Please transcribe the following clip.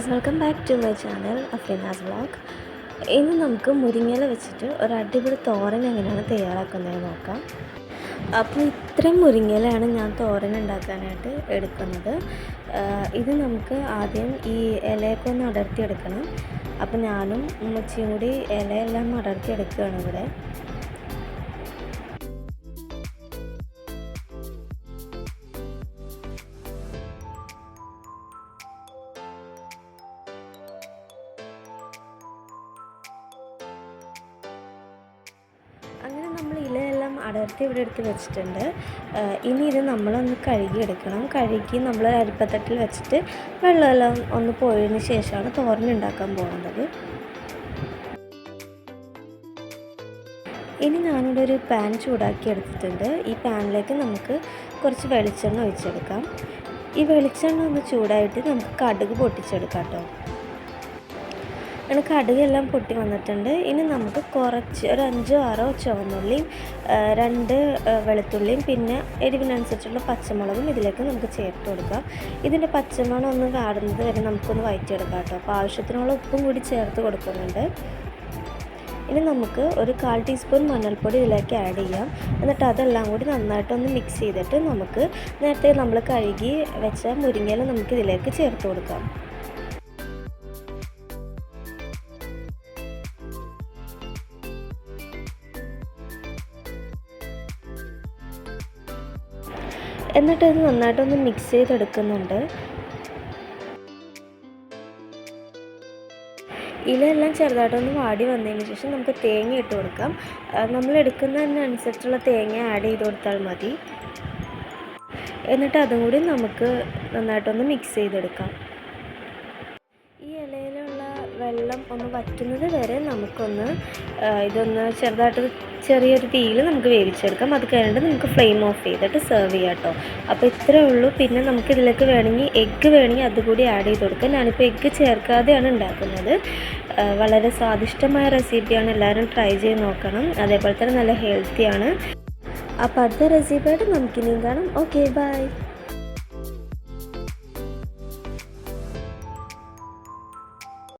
Guys, welcome back to my channel Afreena's vlog. ഇന്ന് നമുക്ക് മുരിങ്ങയില വെച്ചിട്ട് ഒരു അടിപൊളി തോരൻ എങ്ങനെയാണ് തയ്യാറാക്കുന്നത് നോക്കാം. അപ്പോൾ ഇത്രയും മുരിങ്ങയിലയാണ് ഞാൻ തോരൻ ഉണ്ടാക്കാനായിട്ട് എടുക്കുന്നത്. ഇത് നമുക്ക് ആദ്യം ഈ ഇലയൊക്കെ ഒന്ന് അടർത്തിയെടുക്കണം. അപ്പോൾ ഞാനും ഉമ്മച്ചിയും കൂടി ഇലയെല്ലാം അടർത്തിയെടുക്കുകയാണ് ഇവിടെ. അങ്ങനെ നമ്മൾ ഇലയെല്ലാം അടർത്തി ഇവിടെ എടുത്ത് വെച്ചിട്ടുണ്ട്. ഇനി ഇത് നമ്മളൊന്ന് കഴുകിയെടുക്കണം. കഴുകി നമ്മൾ അരിപ്പത്തട്ടിൽ വെച്ചിട്ട് വെള്ളമെല്ലാം ഒന്ന് പോയതിന് ശേഷമാണ് തോരൻ ഉണ്ടാക്കാൻ പോകുന്നത്. ഇനി ഞാനിവിടെ ഒരു പാൻ ചൂടാക്കി എടുത്തിട്ടുണ്ട്. ഈ പാനിലേക്ക് നമുക്ക് കുറച്ച് വെളിച്ചെണ്ണ ഒഴിച്ചെടുക്കാം. ഈ വെളിച്ചെണ്ണ ഒന്ന് ചൂടായിട്ട് നമുക്ക് കടുക് പൊട്ടിച്ചെടുക്കാം കേട്ടോ. അങ്ങനെ കടുകെല്ലാം പൊട്ടി വന്നിട്ടുണ്ട്. ഇനി നമുക്ക് കുറച്ച് ഒരു 5-6 ചുവന്നുള്ളിയും 2 വെളുത്തുള്ളിയും പിന്നെ എരിവിനനുസരിച്ചുള്ള പച്ചമുളകും ഇതിലേക്ക് നമുക്ക് ചേർത്ത് കൊടുക്കാം. ഇതിൻ്റെ പച്ചമണം ഒന്ന് കാടുന്നത് വരെ നമുക്കൊന്ന് വഴറ്റിയെടുക്കാം കേട്ടോ. അപ്പോൾ ആവശ്യത്തിനുള്ള ഉപ്പും കൂടി ചേർത്ത് കൊടുക്കുന്നുണ്ട്. ഇനി നമുക്ക് ഒരു 1/4 ടീസ്പൂൺ മഞ്ഞൾപ്പൊടി ഇതിലേക്ക് ആഡ് ചെയ്യാം. എന്നിട്ട് അതെല്ലാം കൂടി നന്നായിട്ടൊന്ന് മിക്സ് ചെയ്തിട്ട് നമുക്ക് നേരത്തെ നമ്മൾ കഴുകി വെച്ച മുരിങ്ങയില നമുക്ക് ഇതിലേക്ക് ചേർത്ത് കൊടുക്കാം. എന്നിട്ട് ഇത് നന്നായിട്ടൊന്ന് മിക്സ് ചെയ്തെടുക്കുന്നുണ്ട്. ഇലയെല്ലാം ചെറുതായിട്ടൊന്ന് വാടി വന്നതിന് ശേഷം നമുക്ക് തേങ്ങ ഇട്ട് കൊടുക്കാം. നമ്മൾ എടുക്കുന്നതിനനുസരിച്ചുള്ള തേങ്ങ ആഡ് ചെയ്ത് കൊടുത്താൽ മതി. എന്നിട്ട് അതും കൂടി നമുക്ക് നന്നായിട്ടൊന്ന് മിക്സ് ചെയ്തെടുക്കാം. ഈ ഇലയിലുള്ള വെള്ളം ഒന്ന് വറ്റുന്നത് വരെ നമുക്കൊന്ന് ഇതൊന്ന് ചെറിയൊരു തീയിൽ നമുക്ക് വേവിച്ചെടുക്കാം. അത് കഴിഞ്ഞിട്ട് നമുക്ക് ഫ്ലെയിം ഓഫ് ചെയ്തിട്ട് സെർവ് ചെയ്യാം കേട്ടോ. അപ്പോൾ ഇത്രയേ ഉള്ളൂ. പിന്നെ നമുക്കിതിലേക്ക് വേണമെങ്കിൽ എഗ്ഗ് വേണമെങ്കിൽ അതുകൂടി ആഡ് ചെയ്ത് കൊടുക്കാം. ഞാനിപ്പോൾ എഗ്ഗ് ചേർക്കാതെയാണ് ഉണ്ടാക്കുന്നത്. വളരെ സ്വാദിഷ്ടമായ റെസിപ്പിയാണ്. എല്ലാവരും ട്രൈ ചെയ്ത് നോക്കണം. അതേപോലെ തന്നെ നല്ല ഹെൽത്തിയാണ്. അപ്പോൾ അടുത്ത റെസിപ്പിയായിട്ട് നമുക്കിനിയും കാണാം. Okay, by.